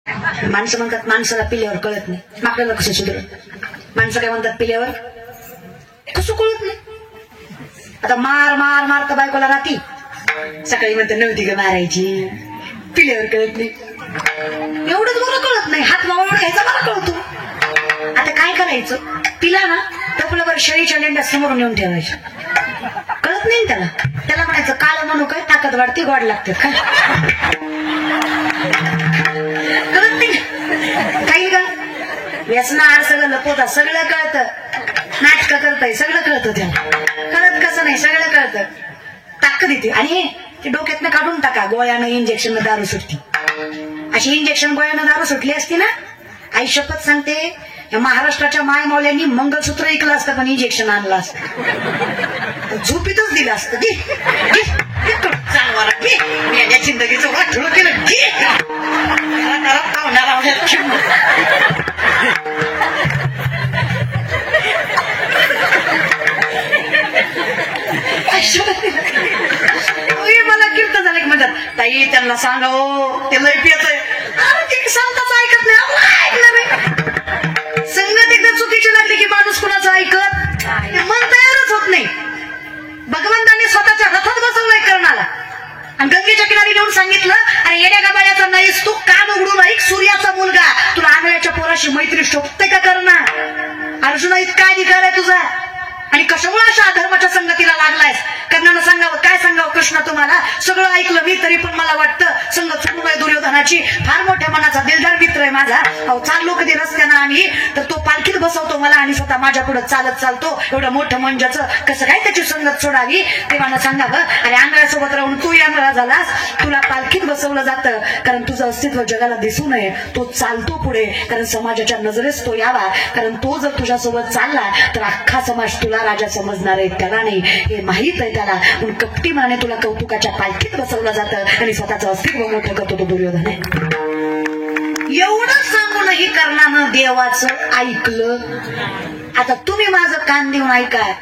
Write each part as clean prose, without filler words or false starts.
माणसं म्हणतात माणसाला पिल्यावर कळत नाही, आपल्याला कसं सुधरत? माणसं काय म्हणतात पिल्यावर कसं कळत नाही? आता मार मार मार तर बायकोला राहती, सकाळी म्हणतात नव्हती ग मारायची, पिल्यावर कळत नाही. एवढंच बरं कळत नाही, हात मावळ घ्यायचा बरं कळतो. आता काय करायचं? पिला ना टपल्यावर शेळीच्या लेंड्या समोरून येऊन ठेवायच्या, कळत नाही त्याला. त्याला म्हणायचं काळ म्हणू काय, ताकद वाढते गोड लागते काय, कळत नाही काही का. व्यसना आड सगळं लपवतात, सगळं कळतं, नाटक करताय सगळं कळतं, त्याला कळत कसं नाही, सगळं कळतं. ताकद येते. आणि ते डोक्यातनं काढून टाका, गोळ्यानं इंजेक्शन दारू सुटती. अशी इंजेक्शन गोळ्यानं दारू सुटली असती ना, आई शपथ सांगते या महाराष्ट्राच्या मायमौल्यांनी मंगलसूत्र ऐकलं असतं पण इंजेक्शन आणलं असतं, झोपीतच दिलं असतं. माझ्या जिंदगीचं वाटलं केलं मला कीर्त झालं की म्हणतात ताई त्यांना सांगा हो ते लय पियतंय, सांगताच ऐकत नाही. संगत एकदा चुकीची लागली की माणूस कुणाचं ऐकत मन तयारच होत नाही. भगवंतांनी स्वतःच्या रथात बसवलंय कर्णाला आणि गंगेच्या किनारी नेऊन सांगितलं, अरे येड्या गाबाळ्याचा नाहीस तू, कान उघडून ऐक, सूर्याचा मुलगा, तुला आंधळ्याच्या पोराशी मैत्री शोभते का करणा? अर्जुना इतका अधिकार आहे तुझा आणि कशामुळे अशा अधर्माच्या संगतीला लागलायस? कर्णानं सांगावं, काय सांगावं कृष्ण तुम्हाला, सगळं ऐकलं मी तरी पण मला वाटतं संगत सोडून आहे दुर्योधनाची, फार मोठ्या मनाचा दिलदार मित्र आहे माझा. अहो चाललो कधी रस्त्यानं आम्ही तर तो पालखीत बसवतो मला आणि स्वतः माझ्या पुढे चालत चालतो, एवढं मोठं मंजाचं कसं काय त्याची संगत सोडावी? तेव्हा सांगावं, अरे आंधळ्यासोबत राहून तू आंधळा झालास, तुला पालखीत बसवलं जातं कारण तुझं अस्तित्व जगाला दिसू नये, तो चालतो पुढे कारण समाजाच्या नजरेस तो यावा, कारण तो जर तुझ्यासोबत चालला तर अख्खा समाज तुला राजा समजणार आहे, त्याला नाही हे माहित आहे त्याला, पण कपटी मनाने तुला कौतुकाच्या पालखीत बसवलं जातं आणि स्वतःचं अस्तित्व मोठं करतो तो दुर्योधन आहे. एवढं सांगूनही कर्णानं देवाचं ऐकलं. आता तुम्ही माझं कान देऊन ऐका,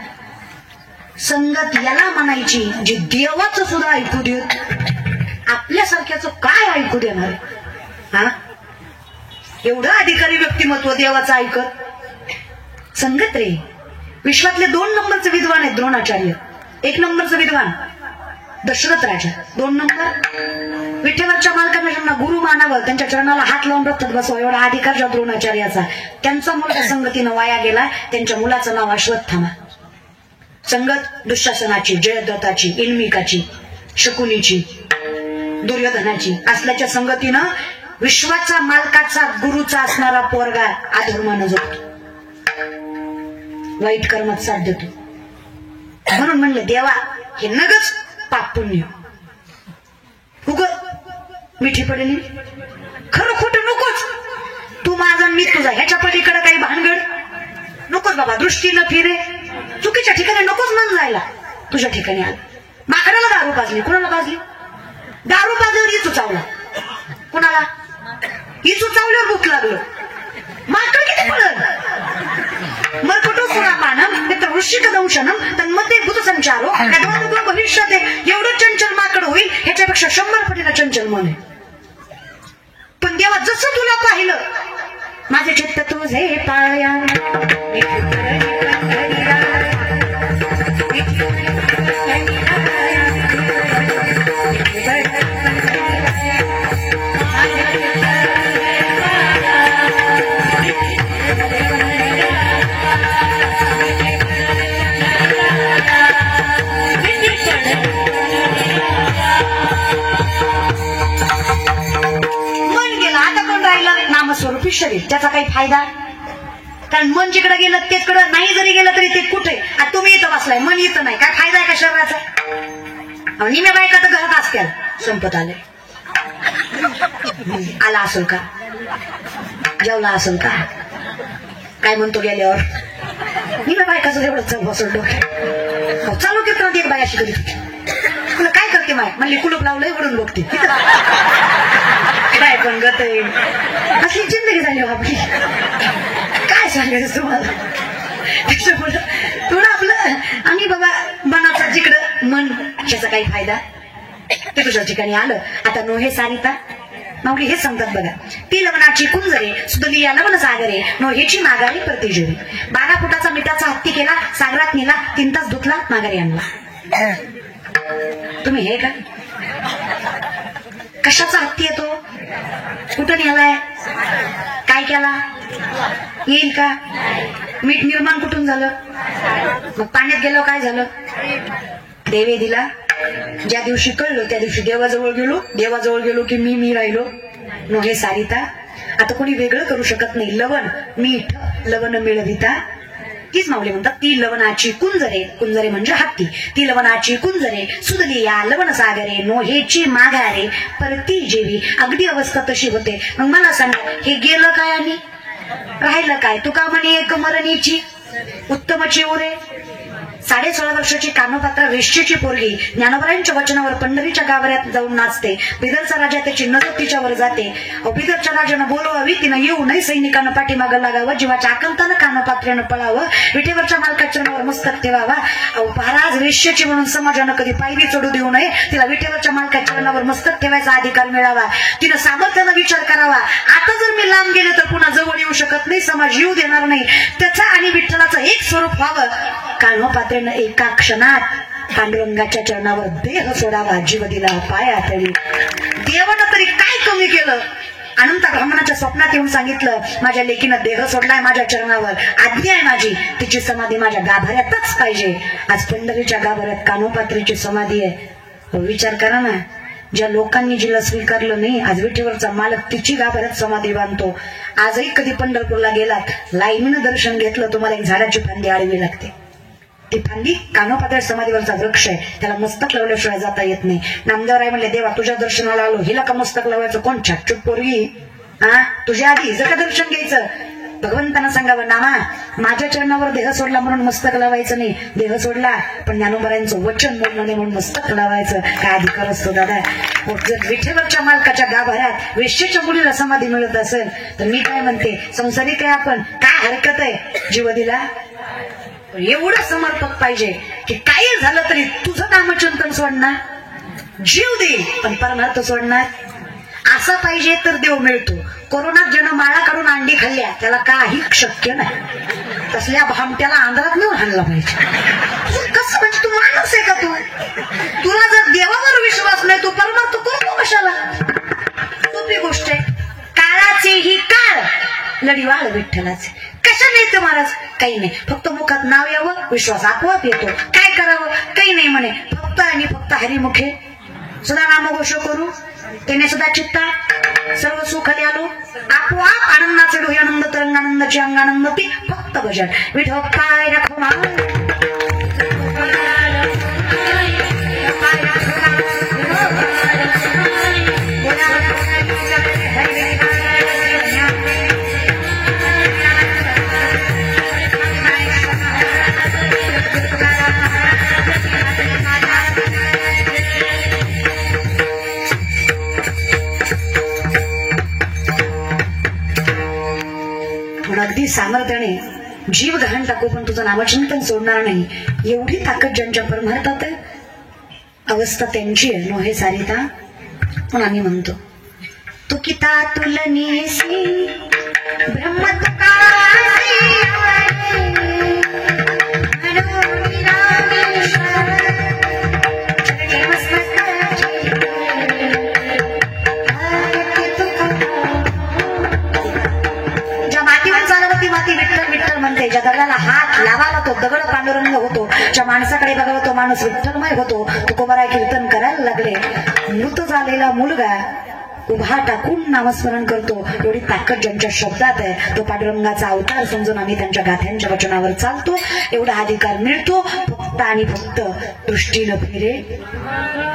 संगत याला म्हणायची जी देवाचं सुद्धा ऐकू देत, आपल्यासारख्याचं काय ऐकू देणार? हा, एवढं अधिकारी व्यक्तिमत्व देवाचं ऐकत. संगत रे, विश्वातले 2 नंबरचे विद्वान आहेत द्रोणाचार्य, 1 नंबरचं विद्वान दशरथ राजा, 2 नंबर विठ्ठलाच्या मालकांना ज्यांना गुरु मानावं, त्यांच्या चरणाला हात लावून रथात बसवा एवढा अधिकार ज्या द्रोणाचार्याचा. त्यांचा मुलगा संगतीनं वाया गेला, त्यांच्या मुलाचं नाव अश्वत्थामा. संगत दुःशासनाची, जयद्रथाची, इल्मिकाची, शकुनीची, दुर्योधनाची असल्याच्या संगतीनं विश्वाचा मालकाचा गुरुचा असणारा पोरगा अधर्मानं जगतो, वाईट कर्मात साथ देतो. म्हणून म्हणले देवा हे नगच पाप पुण्य उग मिठी पडली, खरं खोटं नकोच, तू माझा मी तुझा, ह्याच्या पलीकडे काही भानगड नकोच बाबा, दृष्टी न फिरे, चुकीच्या ठिकाणी नकोच मन जायला. तुझ्या ठिकाणी आलं, माकडाला दारू पाजली, कुणाला पाजली? दारू पाजल्यावर इचू चावला, कुणाला? इचू चावल्यावर भूक लागलं, माकड किती पडलं? मरकटो सुरापानम वृश्चिक दंशनम तन्मध्ये भूत संचारो भविष्यात एवढं चंचल माकड होईल ह्याच्यापेक्षा 100 पटीला चंचल मन आहे. पण देवा जसं तुला पाहिलं, माझे चित्त तुझे पाया स्वरूपी शरीर, त्याचा काही फायदा? कारण मन जिकडे गेलं तिकडे नाही, जरी गेलं तरी ते कुठे? आता तुम्ही इथं बसलाय, मन इथं नाही, काय फायदा आहे का शरीराचा? निम्या बायका तर घरात असत्या, संपत आले, आला असेल का, जेवला असेल का, काय म्हणतो गेल्यावर? निम्या बायकाचं एवढं बसलं डोक्यात. चालू की एक बाया शिकली, तुला काय करते माय म्हणली, कुलूप लावलंय वडून बघते, काय पण गत असली जिंदगी झाली आपली. काय सांगायचं तुम्हाला? त्याच्यामुळं थोडं आपलं आणि बाबा मनाचा जिकडं मन, ह्याचा काही फायदा ते तुझ्या ठिकाणी आलं. आता नो हे सारिता माऊली हेच सांगतात बघा. ती लवणाची कुंजरे सुदली या लवण सागरे नोहेची माघारी प्रतिजेवी. 12 फुटाचा मिठाचा हत्ती केला, सागरात नेला, 3 तास धुतला, माघारी आणला. तुम्ही हे का कशाचा हत्ती येतो, कुठं नेलाय, काय केला, येईल का? मीठ निर्माण कुठून झालं, मग पाण्यात गेलो काय झालं, देवे दिला. ज्या दिवशी कळलं त्या दिवशी देवाजवळ गेलो की मी राहिलो नो हे सारिता. आता कोणी वेगळं करू शकत नाही. लवण मीठ लवण मिळविता. तीच माऊली म्हणतात ती लवणाची कुंजरे, कुंजरे म्हणजे हत्ती. ती लवणाची कुंजरे सुदली या लवण सागरे नोहेची माघारे परती जेवी. अगदी अवस्था तशी होते. मग मला सांगा हे गेलं काय आणि राहिलं काय? तुका म्हणे एक मरणीची उत्तमची उरे. 16.5 वर्षाची कानोपात्रा वेश्येची पोरगी ज्ञानोबरायांच्या वचनावर पंढरीच्या गाभाऱ्यात जाऊन नाचते. बिदरचा राजा त्याची नजर तिच्यावर जाते. बिदरच्या राजानं बोलवावी, तिनं येऊ नये, सैनिकांना पाठीमागं लागावं, जीवाच्या आकंतानं कानोपात्र्यानं पळावं, विटेवरच्या मालकाच्या चरणावर मस्तक ठेवावा. महाराज वेश्येची म्हणून समाजानं कधी पायरी चढू देऊ नये, तिला विटेवरच्या मालकाच्या चरणावर मस्तक ठेवायचा अधिकार मिळावा. तिनं सामर्थ्यानं विचार करावा, आता जर मी लांब गेले तर पुन्हा जवळ येऊ शकत नाही, समाज येऊ देणार नाही. त्याचा आणि विठ्ठलाचं एक स्वरूप व्हावं. कानोपात्र्यानं एका क्षणात पांडुरंगाच्या चरणावर देह सोडावा, जीव दिला पाया तरी. देवानं तरी काय कमी केलं? अनंत ब्राह्मणाच्या स्वप्नात येऊन सांगितलं माझ्या लेकीनं देह सोडलाय माझ्या चरणावर, आज्ञा आहे माझी, तिची समाधी माझ्या गाभाऱ्यातच पाहिजे. आज पंढरीच्या गाभाऱ्यात कानोपात्रीची समाधी आहे. विचार करा ना, ज्या लोकांनी जिला स्वीकारलं नाही, आज विठेवरचा मालक तिची गाभाऱ्यात समाधी बांधतो. आजही कधी पंढरपूरला गेलात, लाईनीनं दर्शन घेतलं, तुम्हाला एक झाडाची फांदी आडवी लागते. ती फांदी कानोपात्र्या समाधीवरचा वृक्ष आहे, त्याला मस्तक लावल्याशिवाय जाता येत नाही. नामदेवराय म्हणले देवा तुझ्या दर्शनाला आलो, हिला का मस्तक लावायचं? कोण छाटछूट पोरगी, तुझ्या आधी हिचं का दर्शन घ्यायचं? भगवंतांना सांगावं नामा माझ्या चरणावर देह सोडला म्हणून मस्तक लावायचं नाही, देह सोडला पण ज्ञानोबरायांचं वचन मोडलं नाही म्हणून मस्तक लावायचं. काय अधिकार असतो दादा? जर विठेवरच्या मालकाच्या गाभाऱ्यात वेश्येच्या मुलीला समाधी मिळत असेल तर मी काय म्हणते, संसारिक आहे आपण, काय हरकत आहे? जीव दिला. एवढं समर्पक पाहिजे की काही झालं तरी तुझं नामचिंतन सोडणार, जीव देईल पण परमार्थ सोडणार. असं पाहिजे तर देव मिळतो. कोरोनात ज्यानं माळा काढून अंडी खाल्ल्या त्याला काही शक्य नाही. तसल्या भामट्याला आंध्रात नेऊन हाणला पाहिजे. कसं म्हणजे तू माणूस आहे का? तुला जर देवावर विश्वास नाही तू परमार्थ करतो कशाला? सोपी गोष्ट आहे. काळाचेही काळ लढीवाळ विठ्ठलाचे. कशाने येतं महाराज? काही नाही, फक्त मुखात नाव यावं, विश्वास आपोआप येतो. काय करावं? काही नाही म्हणे, फक्त आणि फक्त हरिमुखे सदा नामघोष करू, त्याने सदा चित्ता सर्व सुख आलो, आपोआप आनंदाचे डोळे आनंद तरंगानंदाची अंगानंद ती फक्त भजन. विठो पाय राखो अगदी सामर्थ्याने जीव घाण टाकू पण तुझं नामचिंतन सोडणार नाही, एवढी ताकद ज्यांच्या परमार्थात आहे, अवस्था त्यांची आहे नो हे सारिता. पण आम्ही म्हणतो तू किता तुलनीसी ब्रह्म ज्या दगडाला हात लावावा तो दगड पांडुरंग होतो, ज्या माणसाकडे बघावा तो माणूस विठ्ठलमय होतो. तुकोबाराय कीर्तन करायला लागले, मृत झालेला मुलगा उभा टाकून नामस्मरण करतो. एवढी ताकद ज्यांच्या शब्दात आहे, तो पांडुरंगाचा अवतार समजून आम्ही त्यांच्या गाथ्यांच्या वचनावर चालतो. एवढा अधिकार मिळतो फक्त आणि फक्त दृष्टीनं फिरे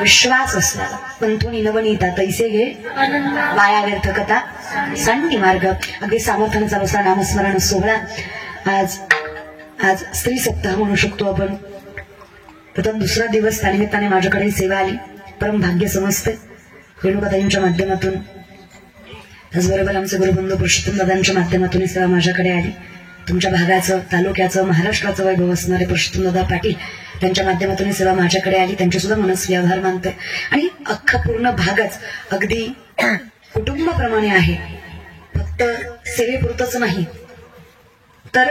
विश्वास असला. पंथोनी नवनीता तैसे घे वाया व्यर्थ कथा सांडी मार्ग. अगदी सामर्थ्यानं चालू असता नामस्मरण सोहळा. आज स्त्री सप्ताह म्हणू शकतो आपण. प्रथम दुसरा दिवस त्यानिमित्ताने माझ्याकडे सेवा आली, परम भाग्य समजते. रेणुकाताईंच्या माध्यमातून, त्याचबरोबर आमचे गुरुबंधू पुरुषोत्तम दादांच्या माध्यमातून सेवा माझ्याकडे आली. तुमच्या भागाचं, तालुक्याचं, महाराष्ट्राचं वैभव असणारे पुरुषोत्तम दादा पाटील त्यांच्या माध्यमातून सेवा माझ्याकडे आली. त्यांचे सुद्धा मनस्वी आभार मानते. आणि अख्खा पूर्ण भागच अगदी कुटुंबाप्रमाणे आहे. फक्त सेवेपुरतच नाही तर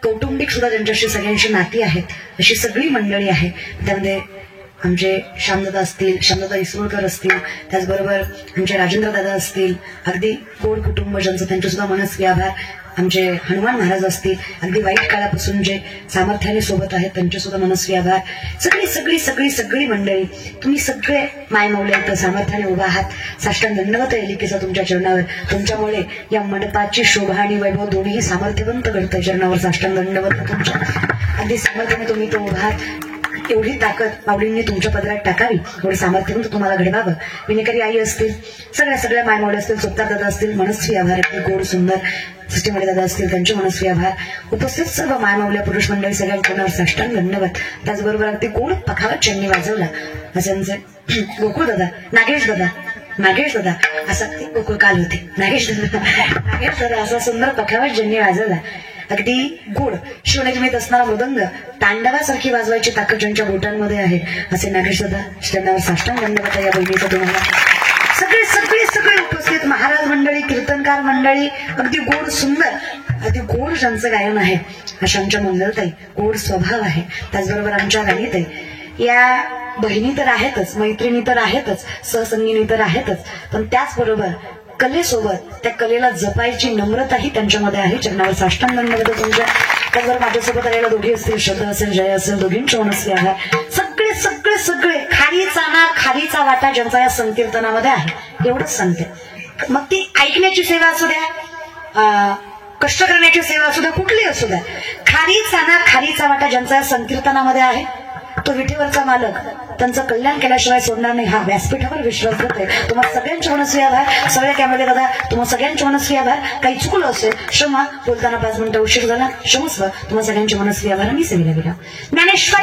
कौटुंबिक सुद्धा त्यांच्याशी सगळ्यांची नाती आहेत. अशी सगळी मंडळी आहे. त्यामध्ये आमचे श्यामदादा असतील, श्यामदादा इसरोळकर असतील, त्याचबरोबर आमचे राजेंद्र दादा असतील, अगदी गोड कुटुंब ज्यांचं त्यांचे सुद्धा मनस्वी आभार. आमचे हनुमान महाराज असतील, अगदी वाईट काळापासून जे सामर्थ्याने सोबत आहेत त्यांचे सुद्धा मनस्वी आभार. सगळी सगळी सगळी सगळी मंडळी, तुम्ही सगळे मायमौल्या इथं सामर्थ्याने उभा आहात. साष्टांग दंडवत आहे लिखीचा तुमच्या चरणावर. तुमच्यामुळे या मंडपाची शोभा आणि वैभव दोन्ही सामर्थ्यवंत घडतंय. चरणावर साष्टांग दंडवत तुमच्या. अगदी सामर्थ्याने तुम्ही तो उभा आहात. एवढी ताकद माऊलींनी तुमच्या पदरात टाकावी, एवढं सामर्थ्य तुम्हाला घडवावं. विनेकरी आई असतील, सगळ्या मायमौल्या असतील, सोपतार दादा असतील, मनस्वी आभार. गोड सुंदर सृष्टीमध्ये दादा असतील, त्यांचे मनस्वी आभार. उपस्थित सर्व मायमौल्या पुरुष मंडळी सगळ्यांच्या साष्टांग धन्यवाद. त्याचबरोबर अगदी गोड पखावत ज्यांनी वाजवला असे गोकुळ दादा, नागेश दादा असा ते गोकुळ काल होते. नागेश दादा असा सुंदर पखावत ज्यांनी वाजवला. अगदी गोड शिवनेरीत असणारा मृदंग तांडवासारखी वाजवायची ताकद ज्यांच्या बोटांमध्ये आहे असे नागेश दादा, त्यांना साष्टांग धन्यवाद या बहिणीचा तुम्हाला. सगळे सगळे सगळे उपस्थित महाराज मंडळी, कीर्तनकार मंडळी, अगदी गोड सुंदर, अगदी गोड ज्यांचं गायन आहे अशा आमच्या मंगलताई. गोड स्वभाव आहे. त्याचबरोबर आमच्या राणीताई, या बहिणी तर आहेतच, मैत्रिणी तर आहेतच, सहसंगिनी तर आहेतच, पण त्याचबरोबर कलेसोबत त्या कलेला जपायची नम्रताही त्यांच्यामध्ये आहे. चरणावर साष्टांग दंडवत तुमच्या. त्याचबरोबर माझ्यासोबत आलेल्या दोघी असतील, श्रद्धा असेल, जय असेल, दोघींचे मनस्वी आभार. सगळे सगळे सगळे खारीचा वाटा ज्यांचा या संकीर्तनामध्ये आहे एवढंच सांगते. मग ती ऐकण्याची सेवा असू द्या, कष्ट करण्याची सेवा असू द्या, कुठली असू द्या, खारीचा वाटा ज्यांचा या संकीर्तनामध्ये आहे तो विठेवरचा मालक त्यांचं कल्याण केल्याशिवाय सोडणार नाही. हा व्यासपीठावर विश्वास देतोय. तुम्हाला सगळ्यांचे मनस्वी आभार. सगळ्या कॅमेरे दादा, तुम्हाला सगळ्यांचे मनस्वी आभार. काही चुकलं असेल क्षमा, बोलताना 5 मिनिटं उशीर झाला, क्षमस्व. तुम्हाला सगळ्यांचे मनस्वी आभार. मी सेवेला गेला. ज्ञानेश्वर